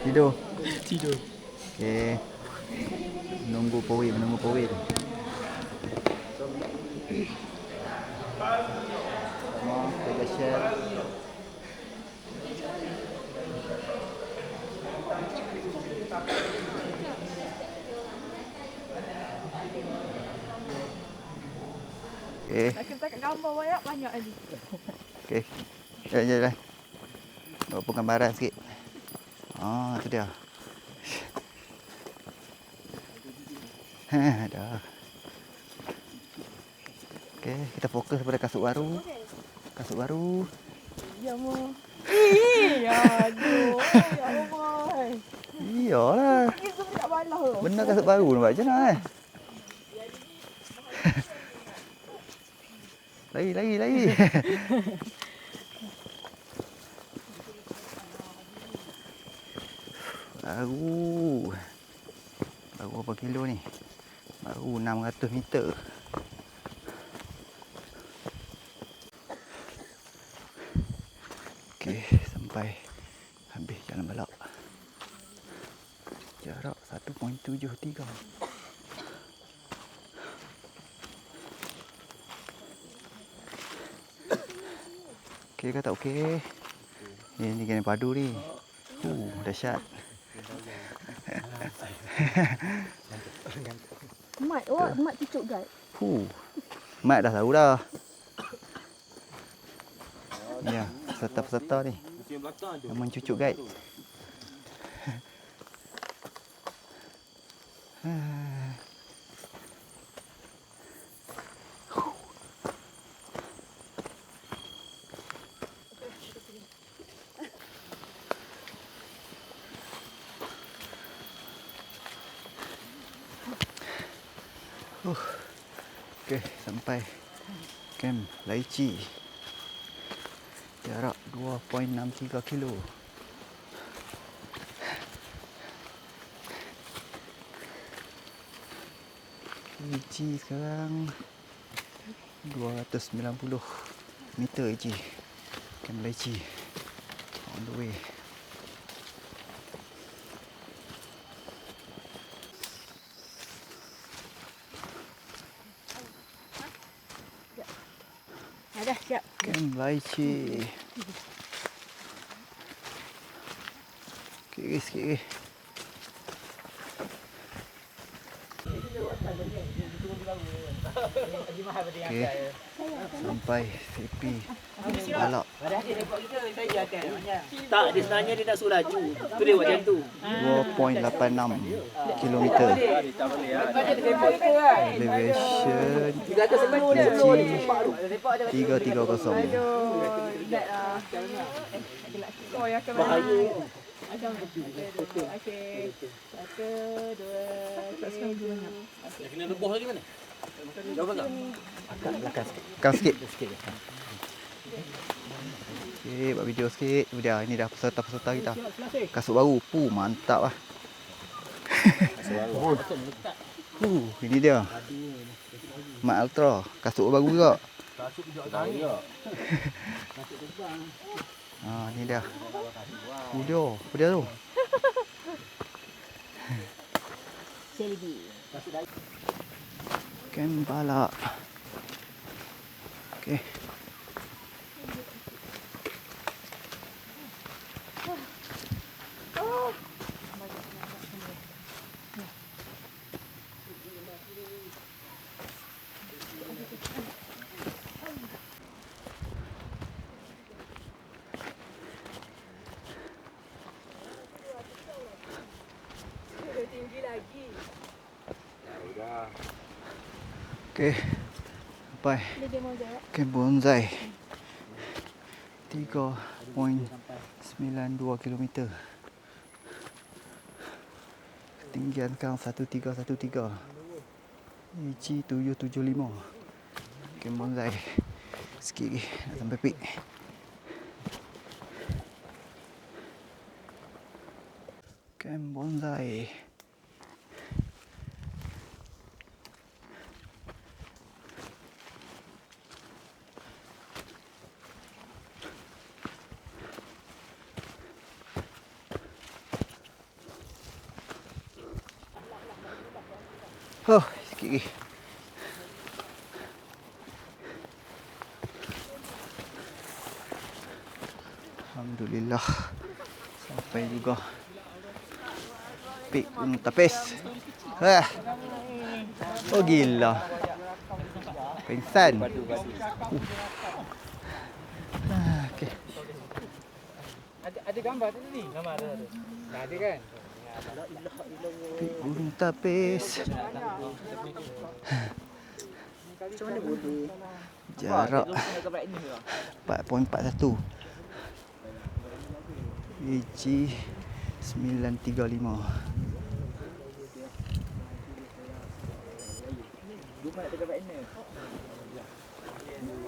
Tidur. Tidur. Okey. Menunggu Powil. Semua jaga share. Okey. Nak kena kat gambar banyak lagi. Okey. Jom. Buat penggambaran sikit. Tu dia. Dah. Okey, kita fokus pada kasut baru. Ya mau. Aduh. Ya Allah. Iyalah. Itu tak balas tu. Benar kasut baru nampak macam mana Lari. Baru berapa kilo ni? Baru 600 meter. Okey, sampai habis jalan balak. Jarak 1.73. Okey ke tak okey? Ni kena padu ni. Dahsyat. Mat cucuk guide. Mat dah tahu dah. Ya, peserta-peserta ni. Memang cucuk guide. Okey, sampai Kem Laici. Jarak 2.63 kilo. Laici sekarang 290 meter je. Kem Laici. On the way. Dah siap. Kem Laici. Sikit. Okey. Sampai tepi balak. Tak, dia sebenarnya dia nak suruh laju. Tu dia buat macam tu. 2.86 kilometer. Elevation Laici 330. Bahaya. Okey. 1, 2, 3. Kena lebuh lagi mana? Jauh tak? Agak belakang sikit. Okey, buat video sikit. Ini dah peserta-peserta kita. Kasut baru. Mantap lah. Ini dia. Mat Ultra. Kasut baru juga. Ni dia. Apa dia tu? Kem balak. Okey. Tinggi lagi. Okey. Sampai Kem Bonsai. 3.92 kilometer. Ketinggian sekarang 1313. Laici 775. Kem Bonsai. Sikit lagi nak sampai peak. Kem Bonsai. Oh, sikit lagi. Alhamdulillah. Sampai juga. Pik Gunung Tapis. Oh gila. Pingsan. Okey. Ada gambar tu ni. Gambar ada. Tak ada kan? Pik Gunung Tapis. Macam mana boleh? Jarak 4.41. EG 935.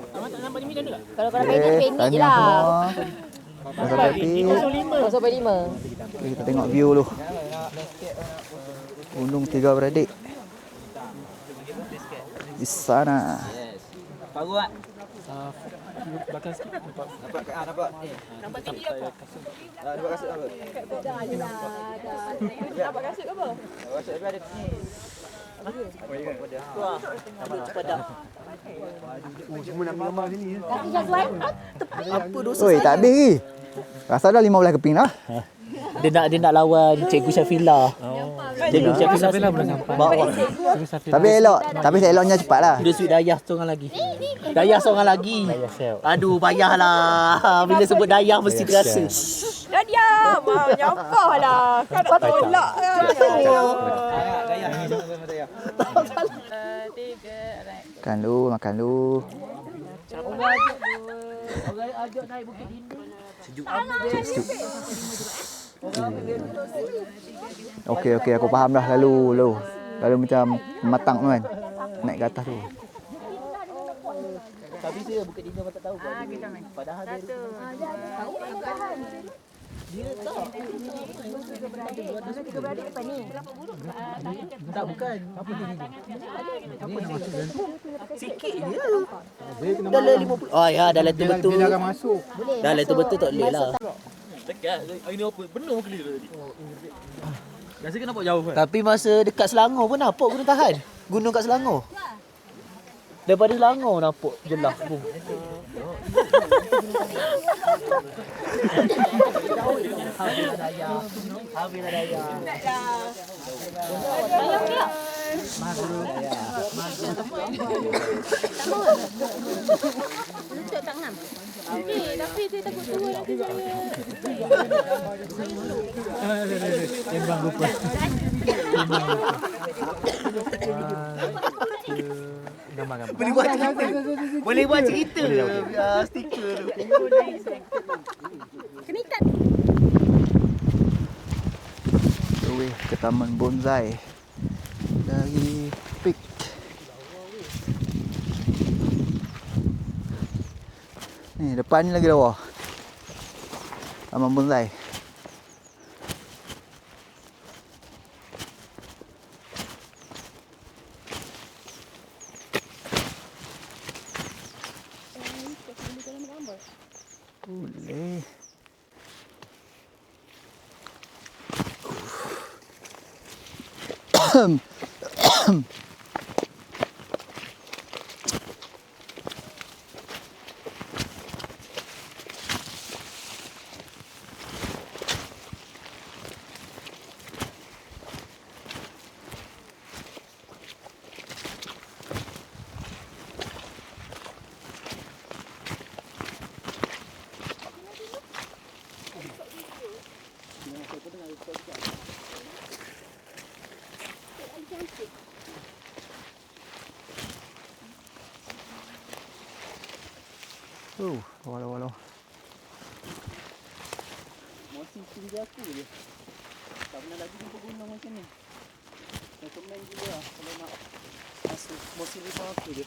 Abang tak nampak ni minum tak? Kalau kau nak pendek Tanya je lah. semua. Dah sampai pik. 0.5. Okay, kita tengok view dulu. Gunung Tiga Beradik. Di sana. Baru tak? Belakang sikit. Nampak. Nampak. Nampak tinggi apa? Nampak kasut apa? Nampak kasut ke apa? Kasut tapi ada ni. Tu ah. Oh, semua nak gambar sini ya. Tapi jagoan Apa dosa Oi, tak habis lagi. Rasa dah 15 keping dah. Dia nak lawan Cikgu Syafila. Cikgu Syafila belum sampai. Bawa. Tapi elok. Tapi eloknya cepat lah. Dia sweet Dayah seorang lagi. Dayah seorang lagi. Aduh, payahlah. Bila sebut Dayah mesti terasa. dah diam. Nyampahlah. Kau nak tolak kan. Dayah ni sama Dayah. 3. Makan lu, makan lu. Orang ajak naik Bukit Dinding. Sejuk. Okey, aku faham dah lalu macam matang tu kan. Naik ke atas tu. Tapi dia Bukit Dinding orang tak tahu. Padahal dia dia tak. Tak bukan. Apa dia ni? Apa dia masuk dalam tu? Sikit je. Dalam 50. Oh ya, dalam tu betul. Dia akan masuk. Dalam tu betul tak boleh lah. Dekat. Ini apa? Benar clear tadi. Biasa kan nampak jauh kan? Tapi masa dekat Selangor pun nampak gunung tahan. Gunung kat Selangor. Daripada Selangor nampak jelas pun. Habislah daya. Lutut tak ngam. Okey, tapi saya takut turun nanti saya. Tembang lupa. Boleh buat cerita. Stiker tu. Kena ikat. Weh ke Taman Bonsai dari Pik. Ni depan ni lagi lawa. Taman Bonsai. Boleh. Walau. Mosi tinggi aku je. Tak pernah lagi jumpa gunung macam ni. Recommend juga lah kalau nak masuk mosi 5 aku je.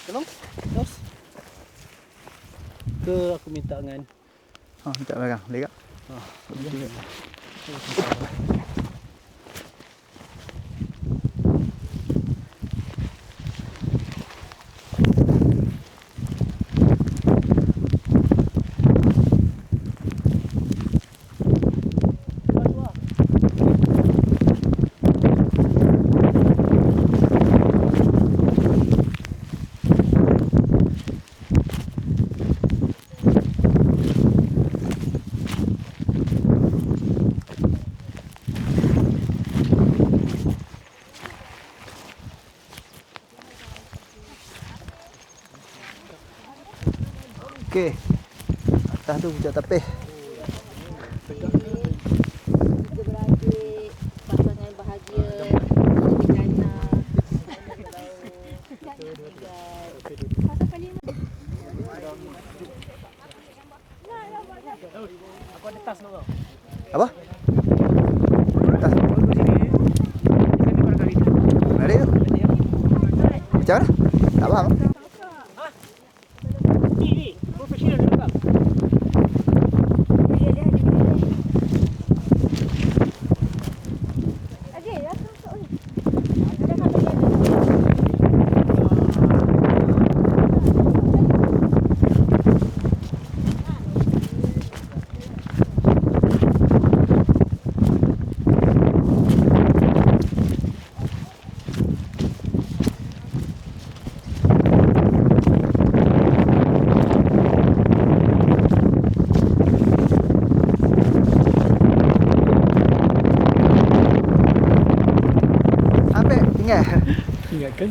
Tolong. Terus. Ke aku minta dengan minta belakang. Lekat. Berhenti. Okey. Atas tu puncak tapis. Kita beradik, pasangan bahagia, bencana. Aku ada tas tu. Apa? Tas. Ada tu. Macam mana? Tak faham. Ni, profesional juga. Ambil tinggal. Ingatkan.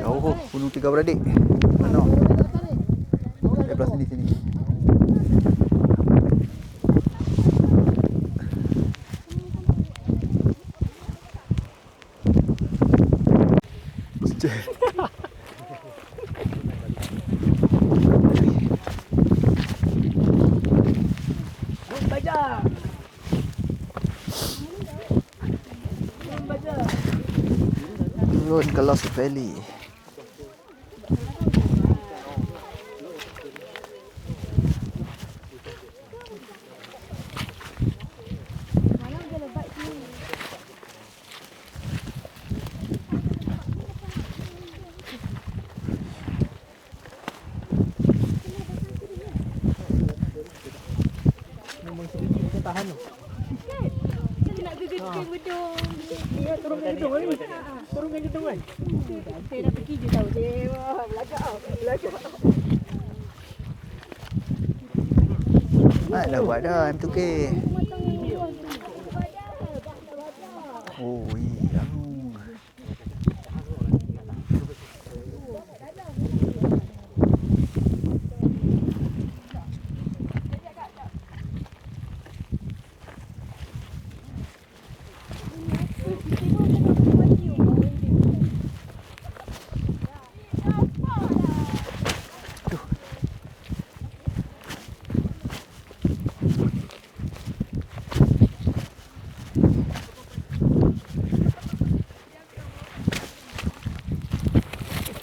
Jauh Gunung Tiga Beradik. Mana? Daripada sini. Turun ke Lost Valley. Memang sedikit kita tahan tu. Kita nak pergi ke gedung. Ya, turunkan gedung ni. Turunkan gedung kan. Saya nak pergi je tahu. Dewa, belakang. Mak dah buat dah M2K. Oh, iya.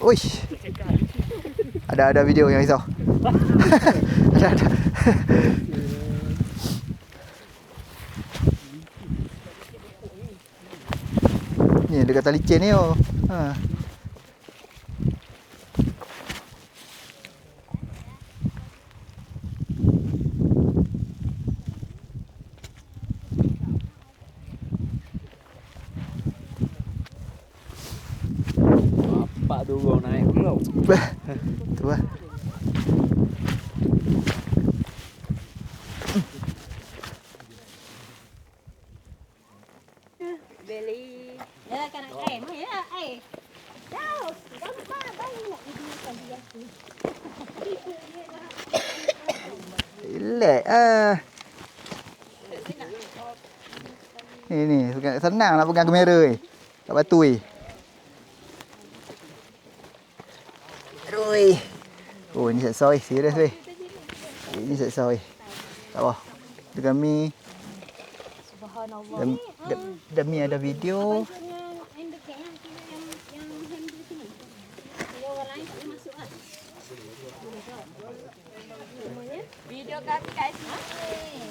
Uish. Ada video yang risau. ada. Ni dekat tali chain ni oh. Ha. Pak tu orang naik pula. Tu lah. Beli. Ya, kan air. Mai lah air. Jauh. Gampang banyak dibuatkan dia tu. Relax ah. Ni senang nak pegang kamera ni. Kat batu ni. Aduh. Oh, ni set soy serius weh. Ini set soy. Tak apa. Demi Subhanallah. demi ada video. Abang yang dekat yang handle sini. Kalau orang lain tak boleh masuk kan? Semuanya? Video kami kat sini.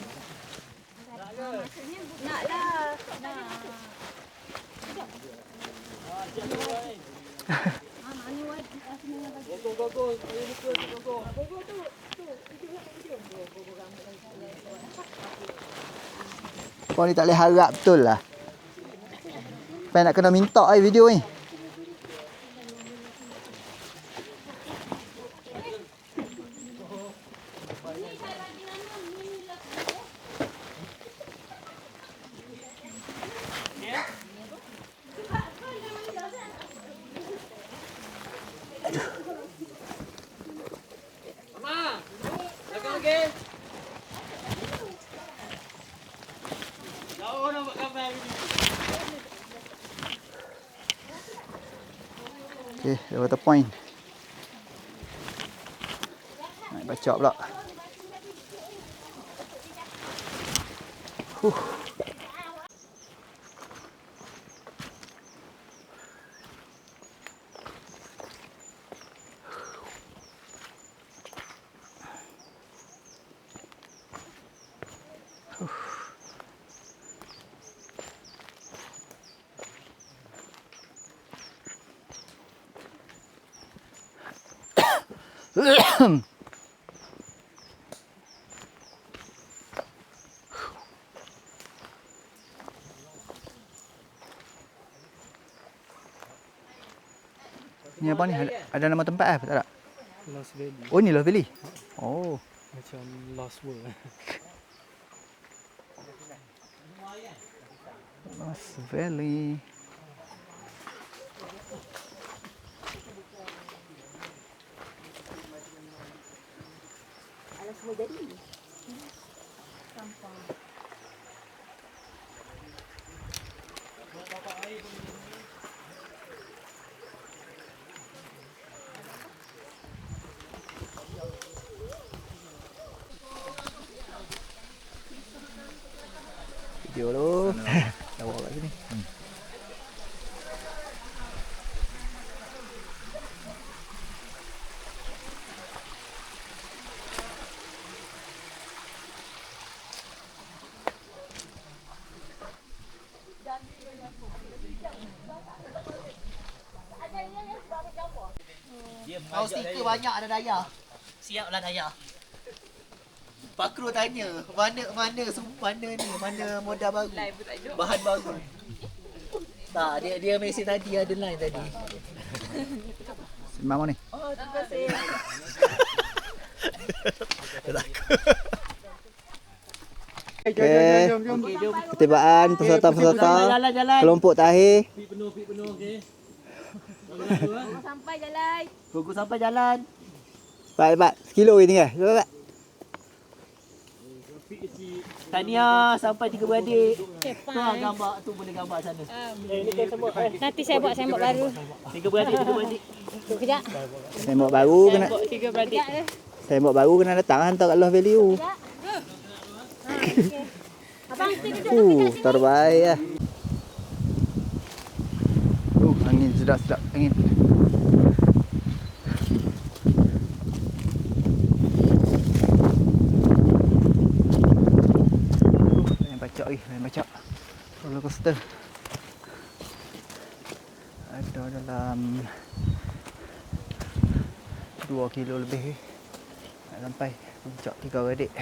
Maksudnya naklah. Nak. Mana wajib aslinya bagi. Go. Kau ni tak boleh harap betul lah. Sampai nak kena minta video ni. Okay, dah water point. Naik bacok pula. Ni apa ni? Ada nama tempat tak? Lost Valley. Oh, ni Lost Valley. Oh. Macam Lost World. Lost Valley. Alah semua jadi. Sampah. Video lu. Dah bawa kat sini. Kau stiker banyak ada daya. Siaplah daya. Pak Kru tanya, mana modal baru? Bahan baru. Tak, dia mesej tadi ada line tadi. Sembang ni. Oh, terima kasih. Okay. Ketibaan peserta-peserta kelompok tahir. Penuh okey. Sampai jalan. Tunggu sampai jalan. Baik, 1 kilo ni tinggal. Cepat. Tahniah sampai 3 beradik. Tu lah gambar tu, boleh gambar sana. Nanti saya buat sembok baru. 3 beradik. Kejap. Sembok baru kena. 3 beradik. Sembok baru kena datang hantar kat Lost Valley tu. Abang kita duduk Terbaik lah. Angin sedap angin. Main bacak. Roller coaster. Ada dalam 2 kilo lebih. Nak sampai puncak 3 beradik.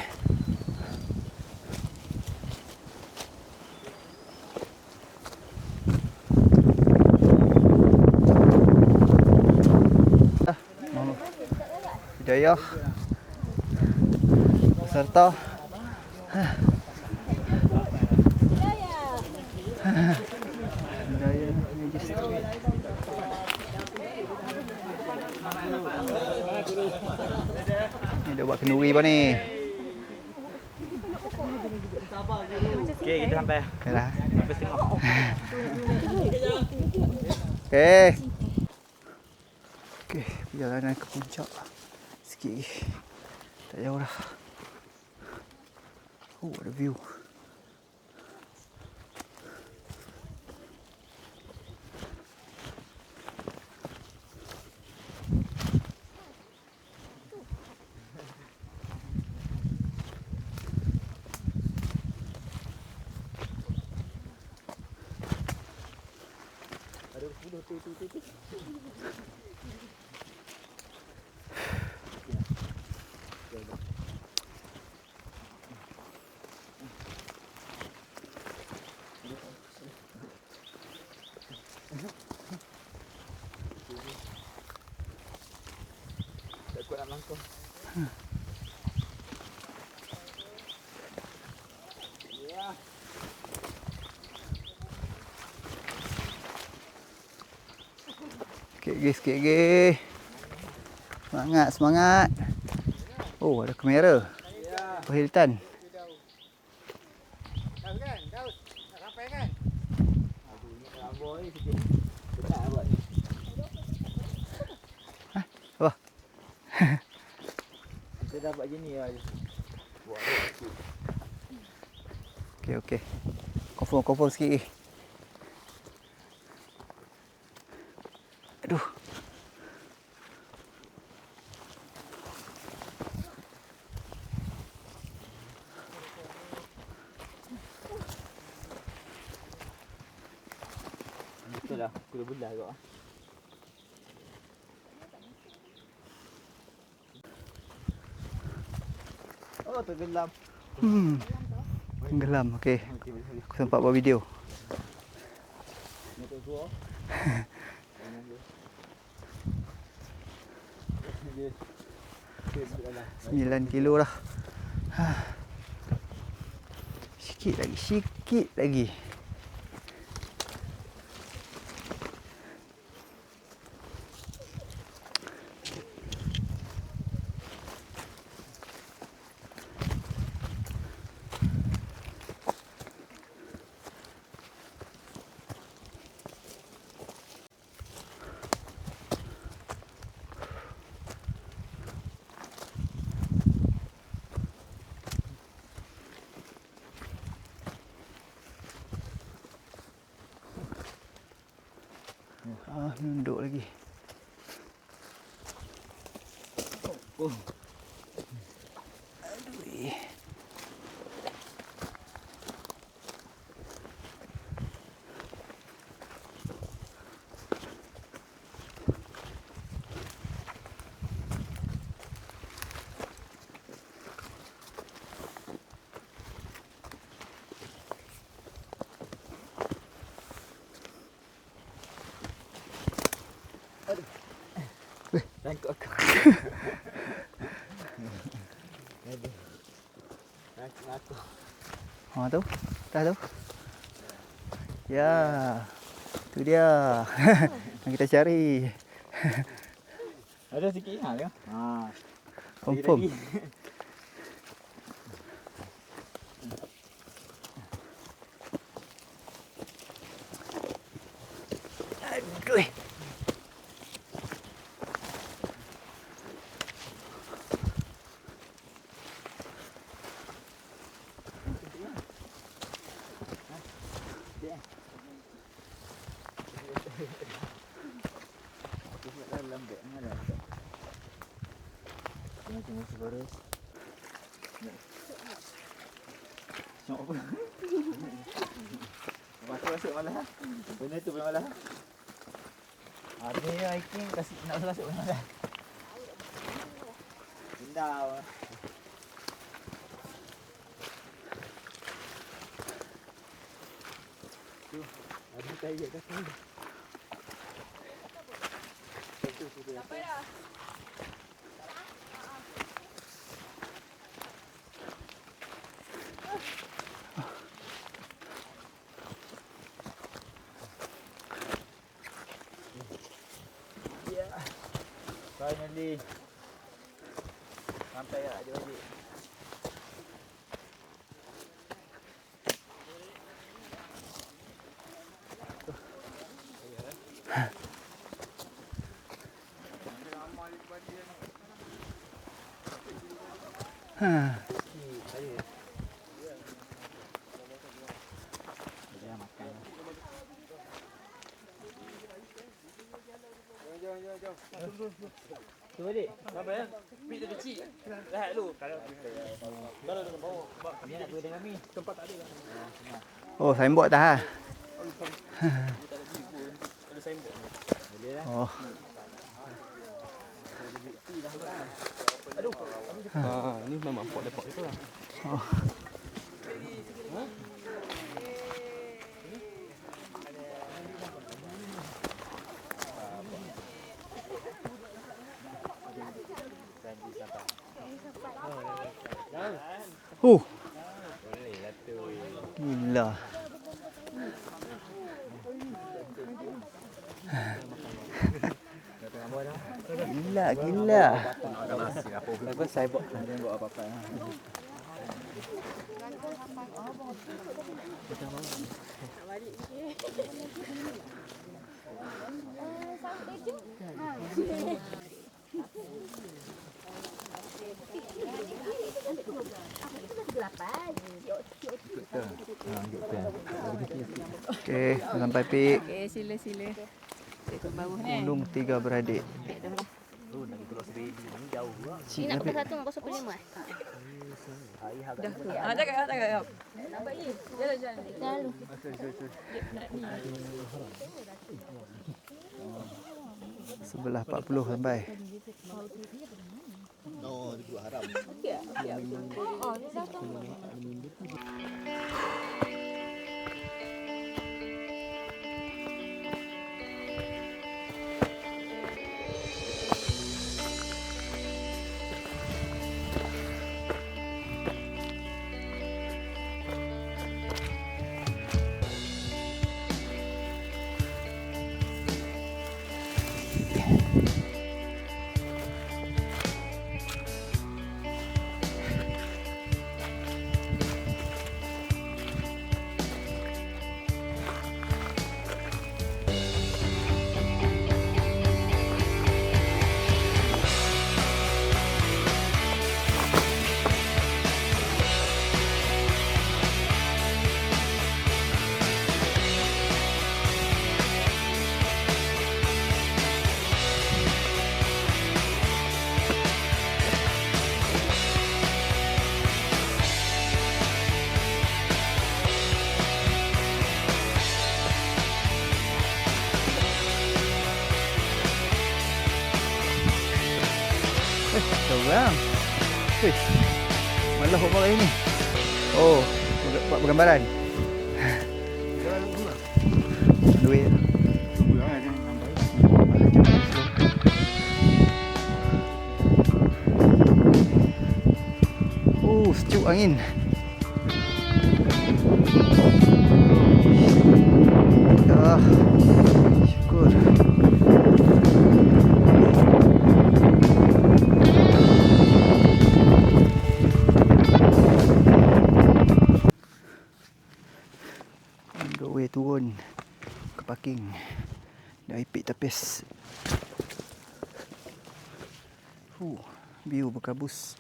Hidayah peserta Hidayah Magistrate. Ni dah buat kenduri apa ni? Okey, kita sampai. Okey lah. Sampai setengah. Okey. Okey, perjalanan ke puncak sikit lagi. Tak jauh dah. Oh, ada view. Takut nak melangkah. Sikit lagi. Semangat, semangat. Oh, ada kamera. Hilton. Abang ni sikit. Berat buat ni. Wah. Kita dapat gini lah. Buat sikit. Okey. Confirm sikit lagi. Aduh. Betul lah. Aku dah belah kot. Oh, tenggelam. Tenggelam. Okey. Okey, boleh. Aku sempat buat video. Motor gua. Dia. 9 kilo dah. Sikit lagi. Nunduk lagi. Oh. Aduh. Tangkap aku. Aduh. Tangkap aku. Tu. Dah tu. Ya. Tu dia. Yang kita cari. Ada sikit hal ya. Ha. Confirm. Aduh. Dalam beg ni ada. Tengok suara. Sok apa? Masuk malah. Benda tu malah. Ada hiking kasih nak masuk malah. Pindah. Tu, ada kayu kat sini. Sampai dah. Finally. Sampai dah dia balik. Ha. Cuba dik. Sampai ya. Pit dia kecil. Rehat dulu. Kalau dengan bawah. Sebab kami nak pergi dengan kami. Tempat tak ada lah. Oh, signboard dah. Ada signboard. Boleh lah. Oh. Aduh. Ni memang pot depok itu lah. Oh. Gila. Gila. Apa saya buat? Jangan buat apa-apa. Okey, sampai pik. Okey, sila. Ikut bawah ni. Gunung Tiga Beradik. Tu nak keluar Seredi ni jauh pula. Ni nak pukul 1 kau 1.5 eh? Dah. Cakap. Nampak ni. Jalan. Lalu. Sebelah 40 sampai. Oh, dia buat haram. Seorang. Malah apa ini? Oh, buat pergambaran. Duit. Sejuk angin. Ah, syukur. Way turun ke parking dari pit tapis. View berkabus.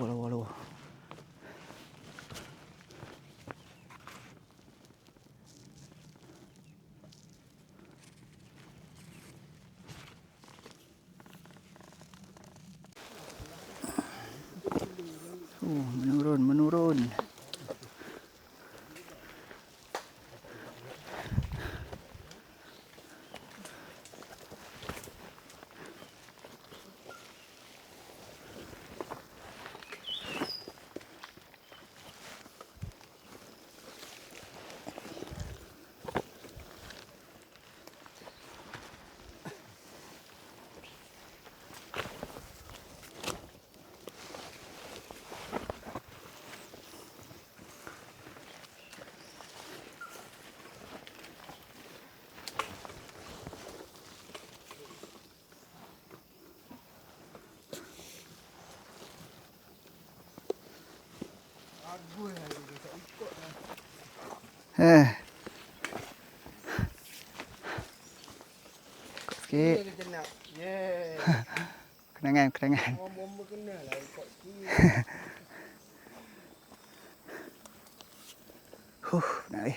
Lawa. Menurun. Sikit. Kenangan. Bomba kena lah ikut sikit. Nak